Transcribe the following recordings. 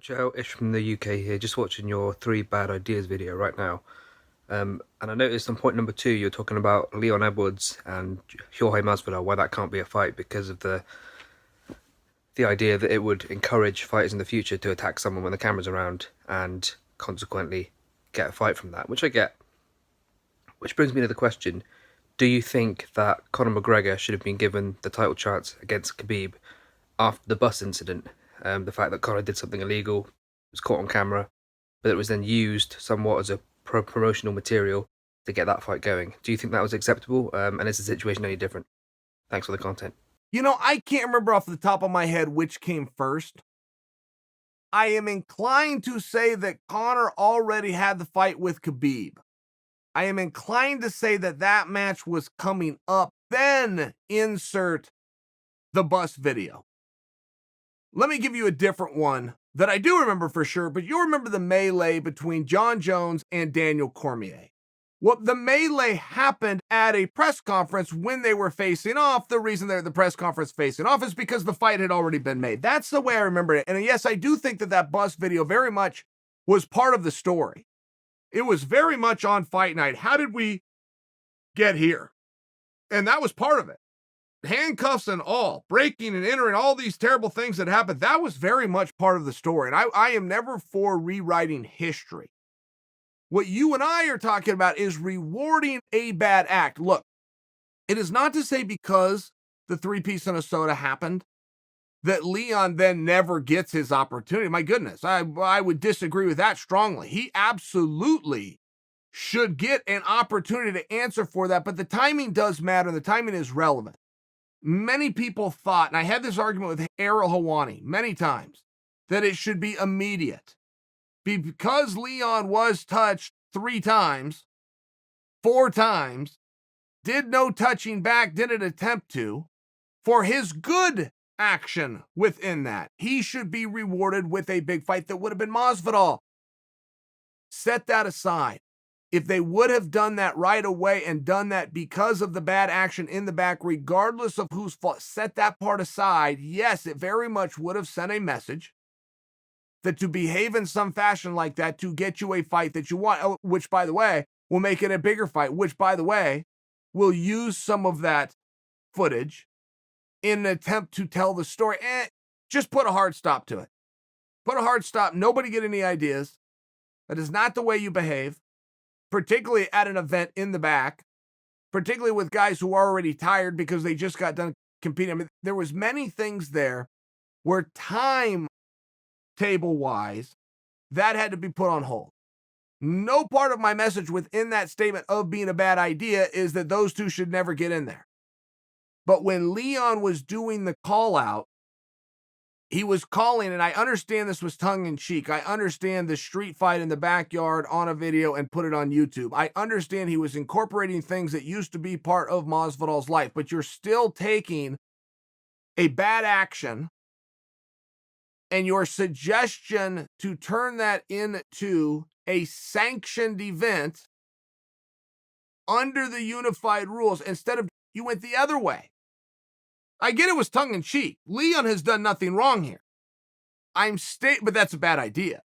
Joe, Ish from the UK here, just watching your three bad ideas video right now. And I noticed on point number two, you're talking about Leon Edwards and Jorge Masvidal, why that can't be a fight because of the idea that it would encourage fighters in the future to attack someone when the camera's around and consequently get a fight from that, which I get. Which brings me to the question, do you think that Conor McGregor should have been given the title chance against Khabib after the bus incident? The fact that Conor did something illegal, was caught on camera, but it was then used somewhat as a promotional material to get that fight going. Do you think that was acceptable? And is the situation any different? Thanks for the content. I can't remember off the top of my head which came first. I am inclined to say that Conor already had the fight with Khabib. I am inclined to say that that match was coming up, then insert the bus video. Let me give you a different one that I do remember for sure, but you'll remember the melee between John Jones and Daniel Cormier. Well, the melee happened at a press conference when they were facing off. The reason they're at the press conference facing off is because the fight had already been made. That's the way I remember it. And yes, I do think that that bus video very much was part of the story. It was very much on fight night. How did we get here? And that was part of it. Handcuffs and all, breaking and entering, all these terrible things that happened. That was very much part of the story. And I am never for rewriting history. What you and I are talking about is rewarding a bad act. Look, it is not to say because the three-piece and a soda happened that Leon then never gets his opportunity. My goodness, I would disagree with that strongly. He absolutely should get an opportunity to answer for that, but the timing does matter, and the timing is relevant. Many people thought, and I had this argument with Errol Hawani many times, that it should be immediate. Because Leon was touched 3 times, 4 times, did no touching back, didn't attempt to, for his good action within that, he should be rewarded with a big fight that would have been Masvidal. Set that aside. If they would have done that right away and done that because of the bad action in the back, regardless of whose fault, set that part aside, yes, it very much would have sent a message that to behave in some fashion like that to get you a fight that you want, which, by the way, will make it a bigger fight, which, by the way, will use some of that footage in an attempt to tell the story. Just put a hard stop to it. Put a hard stop. Nobody get any ideas. That is not the way you behave, particularly at an event in the back, particularly with guys who are already tired because they just got done competing. I mean, there was many things there where timetable-wise, that had to be put on hold. No part of my message within that statement of being a bad idea is that those two should never get in there. But when Leon was doing the call out, he was calling, and I understand this was tongue-in-cheek. I understand the street fight in the backyard on a video and put it on YouTube. I understand he was incorporating things that used to be part of Masvidal's life, but you're still taking a bad action and your suggestion to turn that into a sanctioned event under the unified rules, instead of, you went the other way. I get it was tongue-in-cheek. Leon has done nothing wrong here. But that's a bad idea.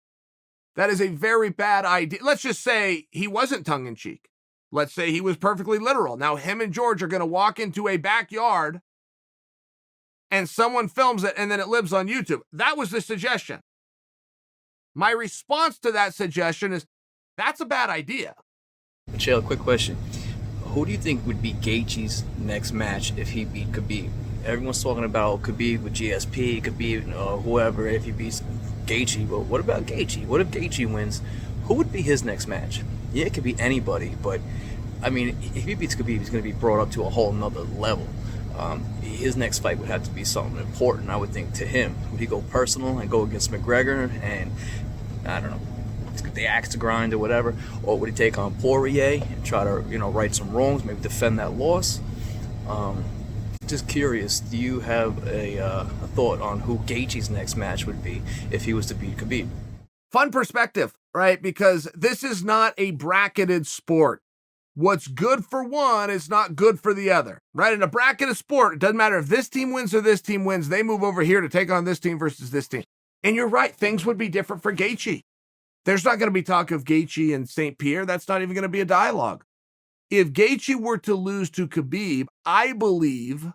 That is a very bad idea. Let's just say he wasn't tongue-in-cheek. Let's say he was perfectly literal. Now him and George are going to walk into a backyard and someone films it and then it lives on YouTube. That was the suggestion. My response to that suggestion is, that's a bad idea. Chael, quick question. Who do you think would be Gaethje's next match if he beat Khabib? Everyone's talking about Khabib with GSP, Khabib, whoever, if he beats Gaethje. But what about Gaethje? What if Gaethje wins? Who would be his next match? Yeah, it could be anybody, but I mean, if he beats Khabib, he's going to be brought up to a whole nother level. His next fight would have to be something important, I would think, to him. Would he go personal and go against McGregor and, I don't know, the axe to grind or whatever? Or would he take on Poirier and try to, right some wrongs, maybe defend that loss? Just curious, do you have a thought on who Gaethje's next match would be if he was to beat Khabib? Fun perspective, right? Because this is not a bracketed sport. What's good for one is not good for the other, right? In a bracketed sport, it doesn't matter if this team wins or this team wins. They move over here to take on this team versus this team. And you're right, things would be different for Gaethje. There's not going to be talk of Gaethje and St. Pierre. That's not even going to be a dialogue. If Gaethje were to lose to Khabib, I believe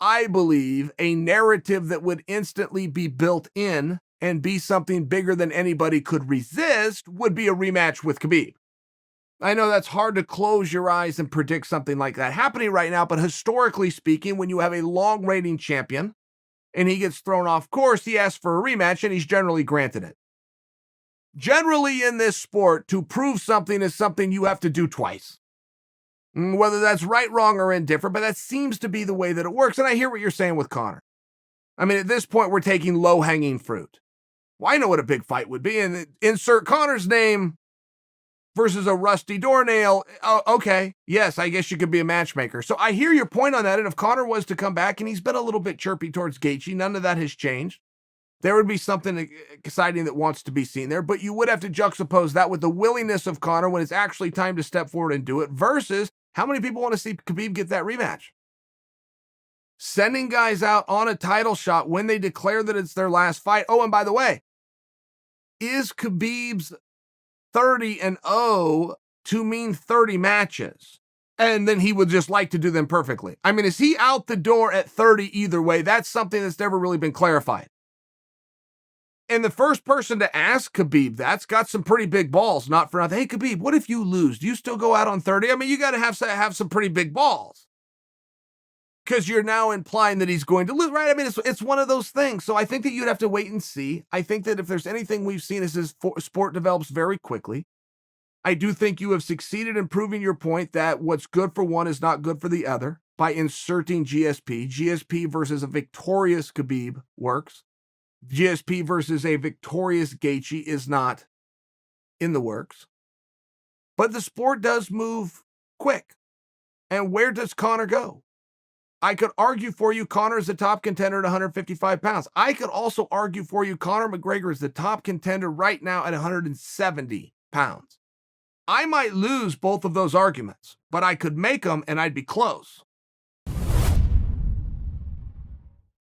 a narrative that would instantly be built in and be something bigger than anybody could resist would be a rematch with Khabib. I know that's hard to close your eyes and predict something like that happening right now, but historically speaking, when you have a long reigning champion and he gets thrown off course, he asks for a rematch and he's generally granted it. Generally in this sport, to prove something is something you have to do twice. Whether that's right, wrong, or indifferent, but that seems to be the way that it works. And I hear what you're saying with Conor. I mean, at this point, we're taking low-hanging fruit. Well, I know what a big fight would be, and insert Conor's name versus a rusty doornail. Oh, okay, yes, I guess you could be a matchmaker. So I hear your point on that, and if Conor was to come back, and he's been a little bit chirpy towards Gaethje, none of that has changed. There would be something exciting that wants to be seen there, but you would have to juxtapose that with the willingness of Conor when it's actually time to step forward and do it versus how many people want to see Khabib get that rematch? Sending guys out on a title shot when they declare that it's their last fight. Oh, and by the way, is Khabib's 30-0 to mean 30 matches? And then he would just like to do them perfectly. I mean, is he out the door at 30 either way? That's something that's never really been clarified. And the first person to ask Khabib that's got some pretty big balls, not for nothing. Hey, Khabib, what if you lose? Do you still go out on 30? I mean, you got to have some pretty big balls because you're now implying that he's going to lose, right? I mean, it's one of those things. So I think that you'd have to wait and see. I think that if there's anything we've seen is this sport develops very quickly. I do think you have succeeded in proving your point that what's good for one is not good for the other by inserting GSP. GSP versus a victorious Khabib works. GSP versus a victorious Gaethje is not in the works. But the sport does move quick. And where does Conor go? I could argue for you Conor is the top contender at 155 pounds. I could also argue for you Conor McGregor is the top contender right now at 170 pounds. I might lose both of those arguments, but I could make them and I'd be close.